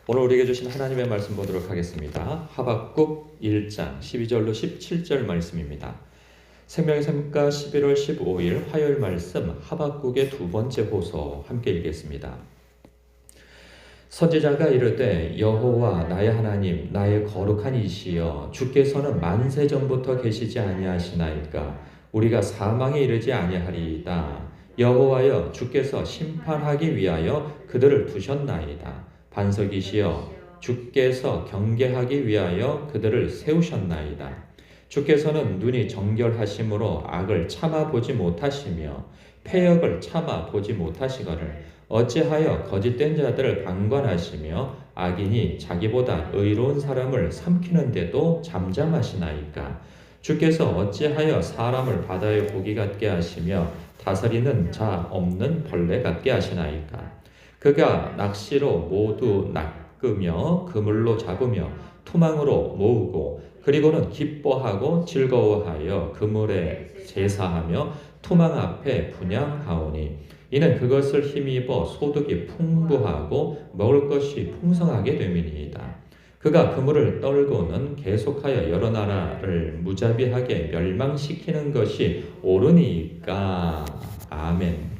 오늘 우리에게 주신 하나님의 말씀 보도록 하겠습니다. 하박국 1장 12절로 17절 말씀입니다. 생명의 샘가 11월 15일 화요일 말씀 하박국의 두 번째 호소 함께 읽겠습니다. 선지자가 이르되 여호와 나의 하나님 나의 거룩한 이시여 주께서는 만세 전부터 계시지 아니하시나이까 우리가 사망에 이르지 아니하리이다. 여호와여 주께서 심판하기 위하여 그들을 두셨나이다. 반석이시여 주께서 경계하기 위하여 그들을 세우셨나이다. 주께서는 눈이 정결하심으로 악을 참아 보지 못하시며 패역을 참아 보지 못하시거늘 어찌하여 거짓된 자들을 방관하시며 악인이 자기보다 의로운 사람을 삼키는데도 잠잠하시나이까. 주께서 어찌하여 사람을 바다의 고기 같게 하시며 다스리는 자 없는 벌레 같게 하시나이까. 그가 낚시로 모두 낚으며 그물로 잡으며 투망으로 모으고 그리고는 기뻐하고 즐거워하여 그물에 제사하며 투망 앞에 분향하오니 이는 그것을 힘입어 소득이 풍부하고 먹을 것이 풍성하게 됨이니이다. 그가 그물을 떨고는 계속하여 여러 나라를 무자비하게 멸망시키는 것이 옳으니까. 아멘.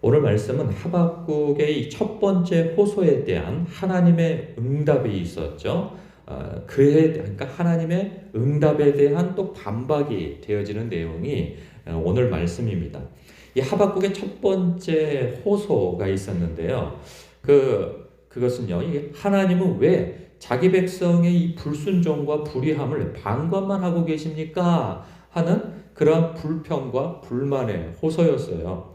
오늘 말씀은 하박국의 첫 번째 호소에 대한 하나님의 응답이 있었죠. 그러니까 하나님의 응답에 대한 또 반박이 되어지는 내용이 오늘 말씀입니다. 이 하박국의 첫 번째 호소가 있었는데요. 그것은요, 하나님은 왜 자기 백성의 이 불순종과 불의함을 방관만 하고 계십니까? 하는 그러한 불평과 불만의 호소였어요.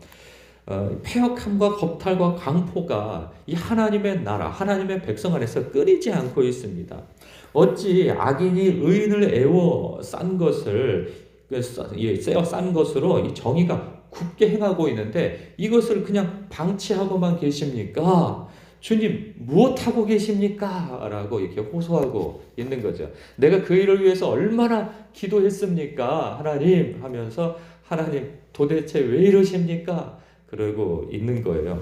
패역함과 겁탈과 강포가 이 하나님의 나라, 하나님의 백성 안에서 끊이지 않고 있습니다. 어찌 악인이 의인을 애워 싼 것을 쎄어 싼 것으로 이 정의가 굳게 행하고 있는데 이것을 그냥 방치하고만 계십니까? 주님 무엇하고 계십니까? 라고 이렇게 호소하고 있는 거죠. 내가 그 일을 위해서 얼마나 기도했습니까? 하나님 하면서 하나님 도대체 왜 이러십니까? 그러고 있는 거예요.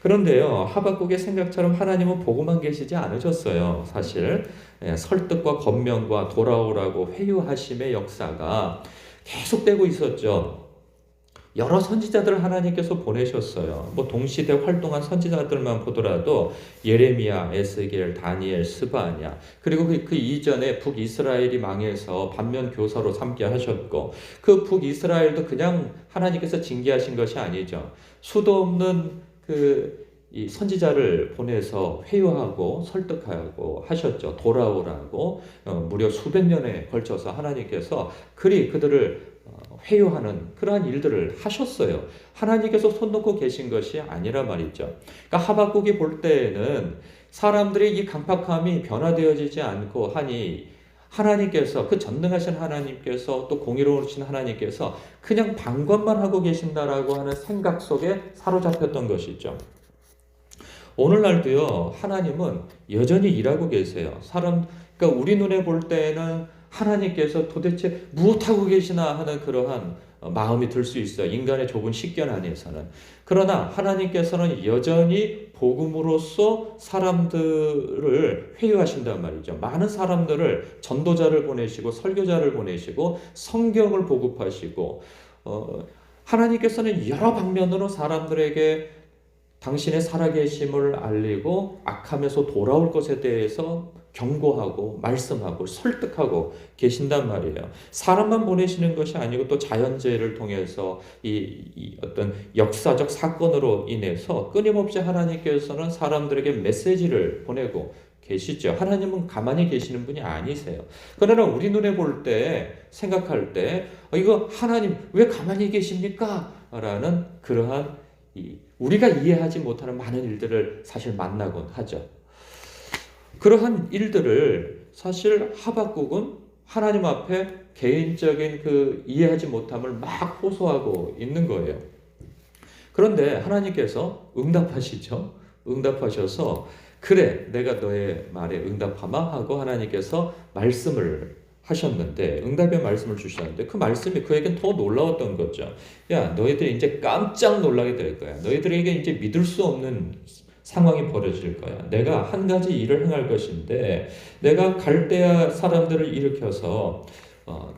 그런데요, 하박국의 생각처럼 하나님은 보고만 계시지 않으셨어요. 사실 설득과 권면과 돌아오라고 회유하심의 역사가 계속되고 있었죠. 여러 선지자들을 하나님께서 보내셨어요. 동시대 활동한 선지자들만 보더라도 예레미야, 에스겔, 다니엘, 스바냐, 그리고 그 이전에 북이스라엘이 망해서 반면 교사로 삼게 하셨고, 그 북이스라엘도 그냥 하나님께서 징계하신 것이 아니죠. 수도 없는 이 선지자를 보내서 회유하고 설득하고 하셨죠. 돌아오라고 무려 수백 년에 걸쳐서 하나님께서 그들을 회유하는 그러한 일들을 하셨어요. 하나님께서 손 놓고 계신 것이 아니라 말이죠. 그러니까 하박국이 볼 때에는 사람들의 이 강팍함이 변화되어지지 않고 하니 하나님께서, 그 전능하신 하나님께서, 또 공의로우신 하나님께서 그냥 방관만 하고 계신다라고 하는 생각 속에 사로잡혔던 것이죠. 오늘날도요, 하나님은 여전히 일하고 계세요. 그러니까 우리 눈에 볼 때는 하나님께서 도대체 무엇하고 계시나 하는 그러한 마음이 들 수 있어요. 인간의 좁은 식견 안에서는. 그러나 하나님께서는 여전히 복음으로써 사람들을 회유하신단 말이죠. 많은 사람들을 전도자를 보내시고 설교자를 보내시고 성경을 보급하시고 하나님께서는 여러 방면으로 사람들에게 당신의 살아계심을 알리고 악함에서 돌아올 것에 대해서 경고하고 말씀하고 설득하고 계신단 말이에요. 사람만 보내시는 것이 아니고 또 자연재해를 통해서 이 어떤 역사적 사건으로 인해서 끊임없이 하나님께서는 사람들에게 메시지를 보내고 계시죠. 하나님은 가만히 계시는 분이 아니세요. 그러나 우리 눈에 볼 때, 생각할 때 이거 하나님 왜 가만히 계십니까? 라는 그러한 우리가 이해하지 못하는 많은 일들을 사실 만나곤 하죠. 그러한 일들을 사실 하박국은 하나님 앞에 개인적인 이해하지 못함을 막 호소하고 있는 거예요. 그런데 하나님께서 응답하시죠. 응답하셔서 그래 내가 너의 말에 응답하마 하고 하나님께서 말씀을 하셨는데, 응답의 말씀을 주셨는데 그 말씀이 그에겐 더 놀라웠던 거죠. 야, 너희들이 이제 깜짝 놀라게 될 거야. 너희들에게 이제 믿을 수 없는 상황이 벌어질 거야. 내가 한 가지 일을 행할 것인데 내가 갈대아 사람들을 일으켜서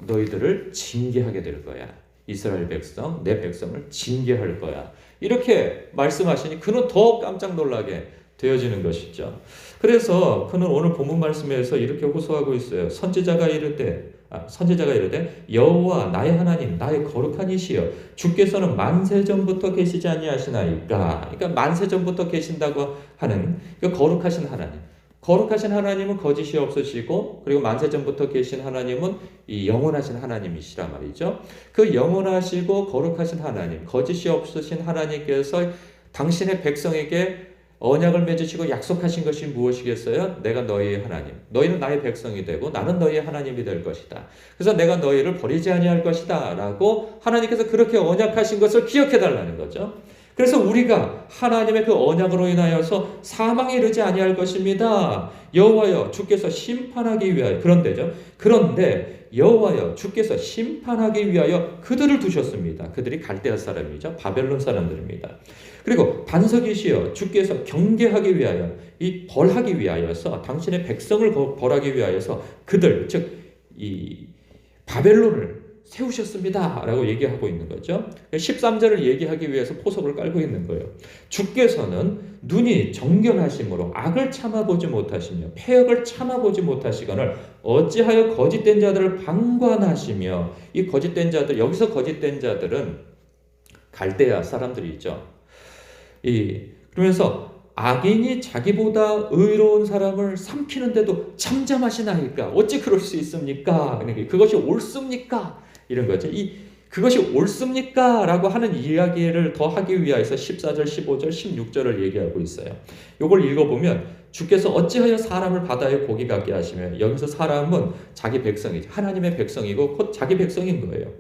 너희들을 징계하게 될 거야. 이스라엘 백성, 내 백성을 징계할 거야. 이렇게 말씀하시니 그는 더 깜짝 놀라게 되어지는 것이죠. 그래서 그는 오늘 본문 말씀에서 이렇게 호소하고 있어요. 선지자가 이르되 여호와 나의 하나님 나의 거룩한 이시여 주께서는 만세 전부터 계시지 아니하시나이까. 그러니까 만세 전부터 계신다고 하는 그 거룩하신 하나님. 거룩하신 하나님은 거짓이 없으시고 그리고 만세 전부터 계신 하나님은 이 영원하신 하나님이시라 말이죠. 그 영원하시고 거룩하신 하나님, 거짓이 없으신 하나님께서 당신의 백성에게 언약을 맺으시고 약속하신 것이 무엇이겠어요? 내가 너희의 하나님, 너희는 나의 백성이 되고 나는 너희의 하나님이 될 것이다. 그래서 내가 너희를 버리지 아니할 것이다 라고 하나님께서 그렇게 언약하신 것을 기억해 달라는 거죠. 그래서 우리가 하나님의 그 언약으로 인하여서 사망에 이르지 아니할 것입니다. 여호와여 주께서 심판하기 위하여 그런데 여호와여 주께서 심판하기 위하여 그들을 두셨습니다. 그들이 갈대아 사람이죠. 바벨론 사람들입니다. 그리고 반석이시여 주께서 경계하기 위하여 이 벌하기 위하여서 당신의 백성을 벌하기 위하여서 그들 즉 이 바벨론을 세우셨습니다 라고 얘기하고 있는 거죠. 13절을 얘기하기 위해서 포석을 깔고 있는 거예요. 주께서는 눈이 정결하심으로 악을 참아보지 못하시며 패역을 참아보지 못하시거늘 어찌하여 거짓된 자들을 방관하시며 이 거짓된 자들 여기서 거짓된 자들은 갈대아 사람들이죠. 그러면서 악인이 자기보다 의로운 사람을 삼키는데도 잠잠하시나이까? 어찌 그럴 수 있습니까? 그것이 옳습니까? 이런 거죠. 그것이 옳습니까? 라고 하는 이야기를 더 하기 위해서 14절, 15절, 16절을 얘기하고 있어요. 이걸 읽어보면 주께서 어찌하여 사람을 바다의 고기 같게 하시며 여기서 사람은 자기 백성이죠. 하나님의 백성이고 곧 자기 백성인 거예요.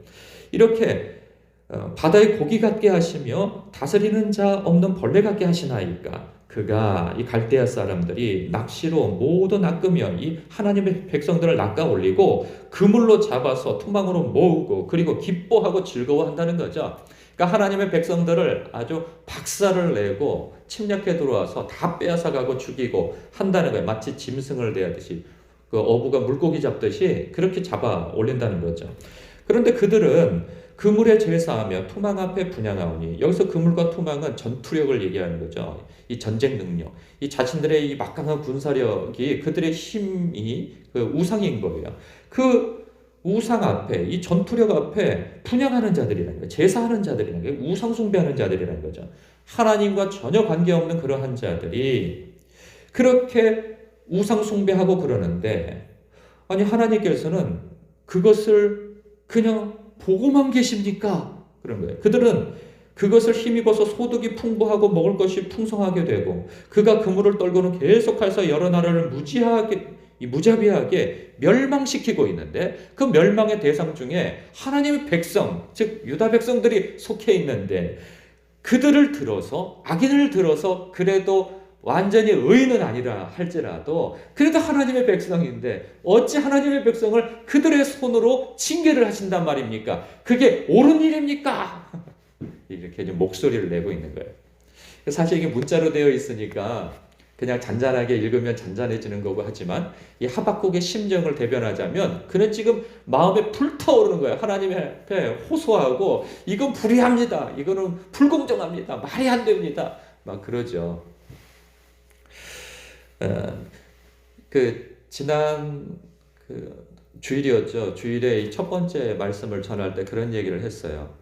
이렇게 바다의 고기 같게 하시며 다스리는 자 없는 벌레 같게 하시나이까. 그가 이 갈대아 사람들이 낚시로 모두 낚으며 이 하나님의 백성들을 낚아 올리고 그물로 잡아서 투망으로 모으고 그리고 기뻐하고 즐거워한다는 거죠. 그러니까 하나님의 백성들을 아주 박살을 내고 침략해 들어와서 다 빼앗아가고 죽이고 한다는 거예요. 마치 짐승을 대하듯이 그 어부가 물고기 잡듯이 그렇게 잡아 올린다는 거죠. 그런데 그들은 그물에 제사하며 투망 앞에 분향하오니 여기서 그물과 투망은 전투력을 얘기하는 거죠. 이 전쟁 능력, 이 자신들의 이 막강한 군사력이 그들의 힘이 그 우상인 거예요. 그 우상 앞에 이 전투력 앞에 분향하는 자들이라는 거예요. 제사하는 자들이라는 거예요. 우상 숭배하는 자들이라는 거죠. 하나님과 전혀 관계없는 그러한 자들이 그렇게 우상 숭배하고 그러는데 아니 하나님께서는 그것을 그냥 보고만 계십니까? 그런 거예요. 그들은 그것을 힘입어서 소득이 풍부하고 먹을 것이 풍성하게 되고 그가 그물을 떨고는 계속해서 여러 나라를 무자비하게 멸망시키고 있는데 그 멸망의 대상 중에 하나님의 백성, 즉 유다 백성들이 속해 있는데 그들을 들어서 악인을 들어서 그래도 완전히 의인은 아니라 할지라도 그래도 하나님의 백성인데 어찌 하나님의 백성을 그들의 손으로 징계를 하신단 말입니까? 그게 옳은 일입니까? 이렇게 좀 목소리를 내고 있는 거예요. 사실 이게 문자로 되어 있으니까 그냥 잔잔하게 읽으면 잔잔해지는 거고 하지만 이 하박국의 심정을 대변하자면 그는 지금 마음에 불타오르는 거예요. 하나님 앞에 호소하고 이건 불의합니다. 이거는 불공정합니다. 말이 안 됩니다. 막 그러죠. 지난 주일이었죠. 주일에 이 첫 번째 말씀을 전할 때 그런 얘기를 했어요.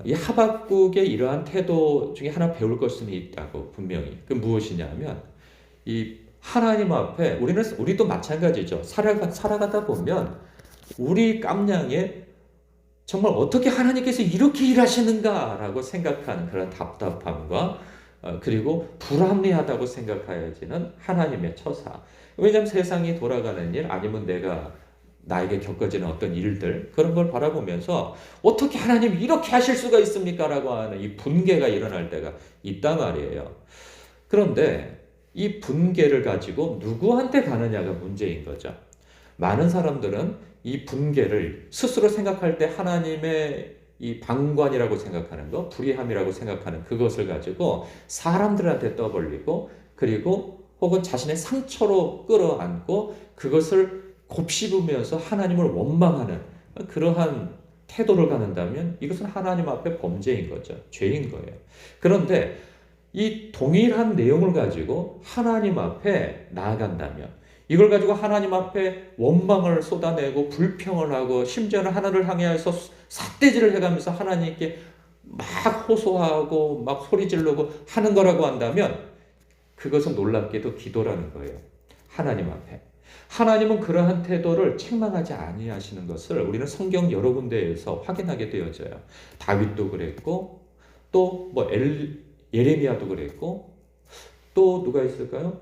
이 하박국의 이러한 태도 중에 하나 배울 것은 있다고 분명히. 그 무엇이냐면 이 하나님 앞에 우리도 마찬가지죠. 살아가다 보면 우리 깜냥에 정말 어떻게 하나님께서 이렇게 일하시는가라고 생각하는 그런 답답함과 그리고 불합리하다고 생각하여지는 하나님의 처사. 왜냐하면 세상이 돌아가는 일 아니면 나에게 겪어지는 어떤 일들 그런 걸 바라보면서 어떻게 하나님 이렇게 하실 수가 있습니까? 라고 하는 이 분개가 일어날 때가 있단 말이에요. 그런데 이 분개를 가지고 누구한테 가느냐가 문제인 거죠. 많은 사람들은 이 분개를 스스로 생각할 때 하나님의 이 방관이라고 생각하는 거, 불의함이라고 생각하는 그것을 가지고 사람들한테 떠벌리고 그리고 혹은 자신의 상처로 끌어안고 그것을 곱씹으면서 하나님을 원망하는 그러한 태도를 갖는다면 이것은 하나님 앞에 범죄인 거죠. 죄인 거예요. 그런데 이 동일한 내용을 가지고 하나님 앞에 나아간다면 이걸 가지고 하나님 앞에 원망을 쏟아내고 불평을 하고 심지어는 하나님을 향해서 삿대질을 해가면서 하나님께 막 호소하고 막 소리 지르고 하는 거라고 한다면 그것은 놀랍게도 기도라는 거예요. 하나님 앞에. 하나님은 그러한 태도를 책망하지 아니하시는 것을 우리는 성경 여러 군데에서 확인하게 되어져요. 다윗도 그랬고 또 예레미야도 그랬고 또 누가 있을까요?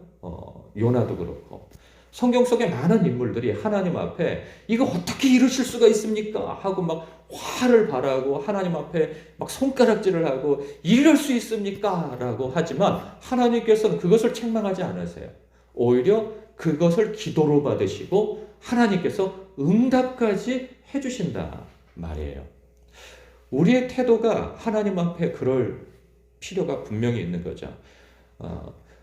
요나도 그렇고 성경 속에 많은 인물들이 하나님 앞에 이거 어떻게 이러실 수가 있습니까? 하고 막 화를 발하고 하나님 앞에 막 손가락질을 하고 이럴 수 있습니까? 라고 하지만 하나님께서는 그것을 책망하지 않으세요. 오히려 그것을 기도로 받으시고 하나님께서 응답까지 해주신다 말이에요. 우리의 태도가 하나님 앞에 그럴 필요가 분명히 있는 거죠.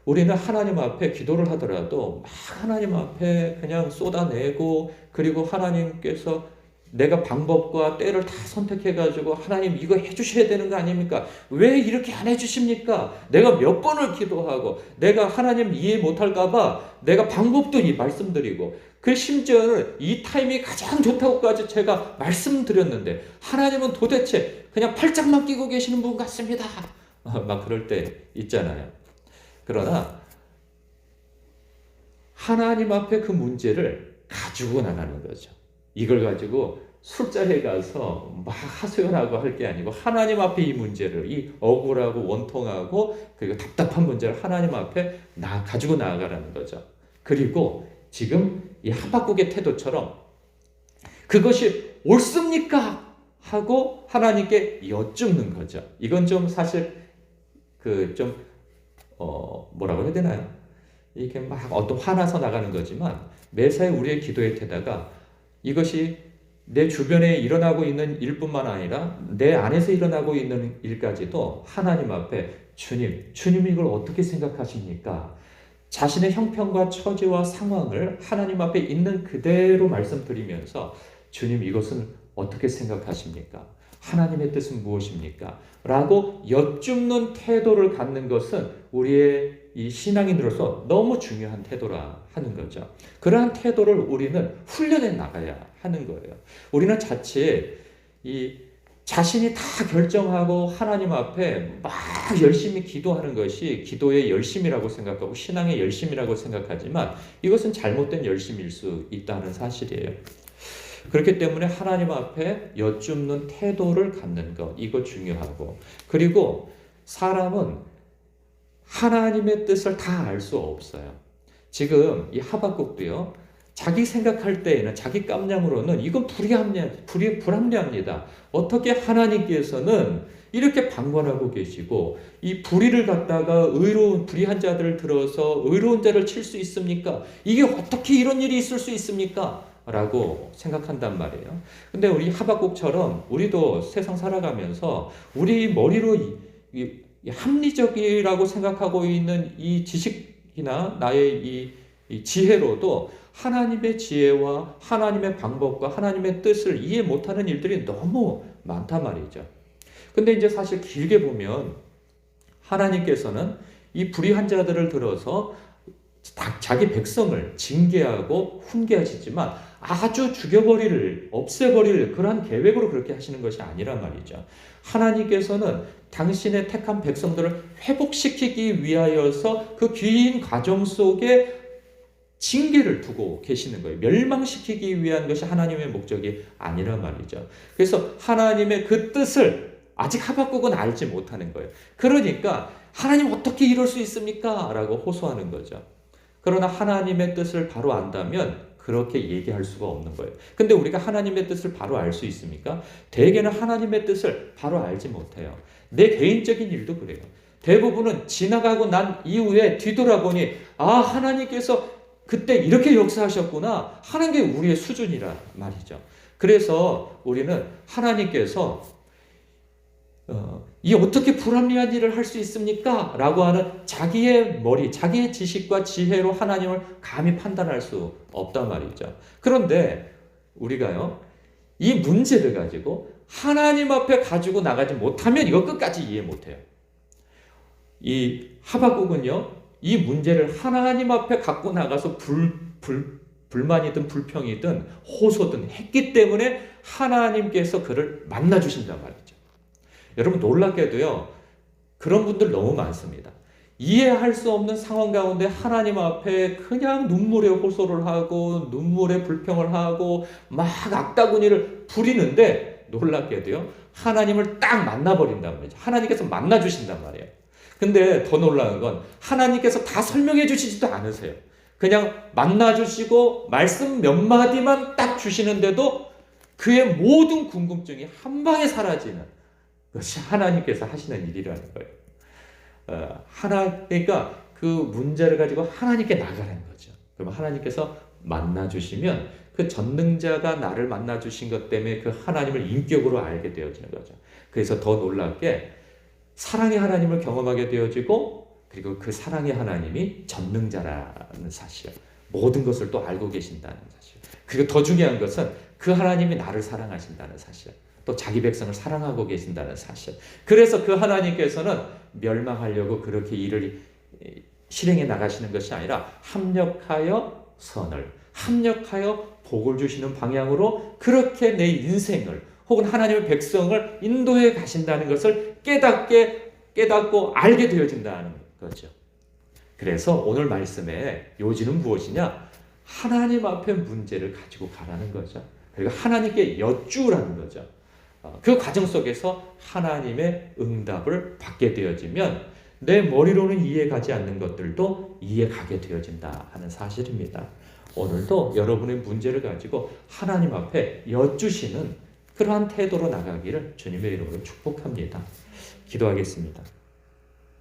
우리는 하나님 앞에 기도를 하더라도 막 하나님 앞에 그냥 쏟아내고 그리고 하나님께서 내가 방법과 때를 다 선택해가지고 하나님 이거 해주셔야 되는 거 아닙니까? 왜 이렇게 안 해주십니까? 내가 몇 번을 기도하고 내가 하나님 이해 못할까봐 내가 방법도 말씀드리고 그 심지어는 이 타임이 가장 좋다고까지 제가 말씀드렸는데 하나님은 도대체 그냥 팔짱만 끼고 계시는 분 같습니다. 막 그럴 때 있잖아요. 그러나 하나님 앞에 그 문제를 가지고 나가는 거죠. 이걸 가지고 술자리에 가서 막 하소연하고 할 게 아니고 하나님 앞에 이 문제를 이 억울하고 원통하고 그리고 답답한 문제를 하나님 앞에 가지고 나아가라는 거죠. 그리고 지금 이 하박국의 태도처럼 그것이 옳습니까? 하고 하나님께 여쭙는 거죠. 이건 좀 사실 뭐라고 해야 되나요? 이렇게 막 어떤 화나서 나가는 거지만 매사에 우리의 기도의 태도가 이것이 내 주변에 일어나고 있는 일뿐만 아니라 내 안에서 일어나고 있는 일까지도 하나님 앞에 주님 이걸 어떻게 생각하십니까? 자신의 형편과 처지와 상황을 하나님 앞에 있는 그대로 말씀드리면서 주님 이것은 어떻게 생각하십니까? 하나님의 뜻은 무엇입니까? 라고 여쭙는 태도를 갖는 것은 우리의 이 신앙인으로서 너무 중요한 태도라 하는 거죠. 그러한 태도를 우리는 훈련해 나가야 하는 거예요. 우리는 자칫 이 자신이 다 결정하고 하나님 앞에 막 열심히 기도하는 것이 기도의 열심이라고 생각하고 신앙의 열심이라고 생각하지만 이것은 잘못된 열심일 수 있다는 사실이에요. 그렇기 때문에 하나님 앞에 여쭙는 태도를 갖는 것, 이거 중요하고 그리고 사람은 하나님의 뜻을 다 알 수 없어요. 지금 이 하박국도요. 자기 생각할 때에는 자기 깜냥으로는 이건 불합리합니다. 어떻게 하나님께서는 이렇게 방관하고 계시고 이 불의를 갖다가 불의한 자들을 들어서 의로운 자를 칠 수 있습니까? 이게 어떻게 이런 일이 있을 수 있습니까? 라고 생각한단 말이에요. 근데 우리 하박국처럼 우리도 세상 살아가면서 우리 머리로 이 합리적이라고 생각하고 있는 이 지식이나 나의 이 지혜로도 하나님의 지혜와 하나님의 방법과 하나님의 뜻을 이해 못하는 일들이 너무 많단 말이죠. 근데 이제 사실 길게 보면 하나님께서는 이 불의한 자들을 들어서 자기 백성을 징계하고 훈계하시지만 아주 없애버릴 그러한 계획으로 그렇게 하시는 것이 아니란 말이죠. 하나님께서는 당신의 택한 백성들을 회복시키기 위하여서 그 긴 과정 속에 징계를 두고 계시는 거예요. 멸망시키기 위한 것이 하나님의 목적이 아니란 말이죠. 그래서 하나님의 그 뜻을 아직 하박국은 알지 못하는 거예요. 그러니까 하나님 어떻게 이럴 수 있습니까? 라고 호소하는 거죠. 그러나 하나님의 뜻을 바로 안다면 그렇게 얘기할 수가 없는 거예요. 근데 우리가 하나님의 뜻을 바로 알 수 있습니까? 대개는 하나님의 뜻을 바로 알지 못해요. 내 개인적인 일도 그래요. 대부분은 지나가고 난 이후에 뒤돌아보니 하나님께서 그때 이렇게 역사하셨구나 하는 게 우리의 수준이라 말이죠. 그래서 우리는 하나님께서 이 어떻게 불합리한 일을 할 수 있습니까? 라고 하는 자기의 머리, 자기의 지식과 지혜로 하나님을 감히 판단할 수 없단 말이죠. 그런데 우리가요, 이 문제를 가지고 하나님 앞에 가지고 나가지 못하면 이거 끝까지 이해 못해요. 이 하박국은요, 이 문제를 하나님 앞에 갖고 나가서 불만이든 불평이든 호소든 했기 때문에 하나님께서 그를 만나주신단 말이죠. 여러분 놀랍게도요, 그런 분들 너무 많습니다. 이해할 수 없는 상황 가운데 하나님 앞에 그냥 눈물의 호소를 하고 눈물의 불평을 하고 막 악다구니를 부리는데 놀랍게도요, 하나님을 딱 만나버린단 말이죠. 하나님께서 만나주신단 말이에요. 근데 더 놀라운 건 하나님께서 다 설명해 주시지도 않으세요. 그냥 만나주시고 말씀 몇 마디만 딱 주시는데도 그의 모든 궁금증이 한 방에 사라지는 것이 하나님께서 하시는 일이라는 거예요. 그러니까 그 문제를 가지고 하나님께 나가는 거죠. 그러면 하나님께서 만나주시면 그 전능자가 나를 만나주신 것 때문에 그 하나님을 인격으로 알게 되어지는 거죠. 그래서 더 놀랍게 사랑의 하나님을 경험하게 되어지고, 그리고 그 사랑의 하나님이 전능자라는 사실, 모든 것을 또 알고 계신다는 사실, 그리고 더 중요한 것은 그 하나님이 나를 사랑하신다는 사실, 또 자기 백성을 사랑하고 계신다는 사실. 그래서 그 하나님께서는 멸망하려고 그렇게 일을 실행해 나가시는 것이 아니라 합력하여 선을, 합력하여 복을 주시는 방향으로 그렇게 내 인생을 혹은 하나님의 백성을 인도해 가신다는 것을 깨닫고 알게 되어진다는 거죠. 그래서 오늘 말씀의 요지는 무엇이냐? 하나님 앞에 문제를 가지고 가라는 거죠. 그리고 하나님께 여쭈라는 거죠. 그 과정 속에서 하나님의 응답을 받게 되어지면 내 머리로는 이해가지 않는 것들도 이해가게 되어진다 하는 사실입니다. 오늘도 여러분의 문제를 가지고 하나님 앞에 여쭈시는 그러한 태도로 나가기를 주님의 이름으로 축복합니다. 기도하겠습니다.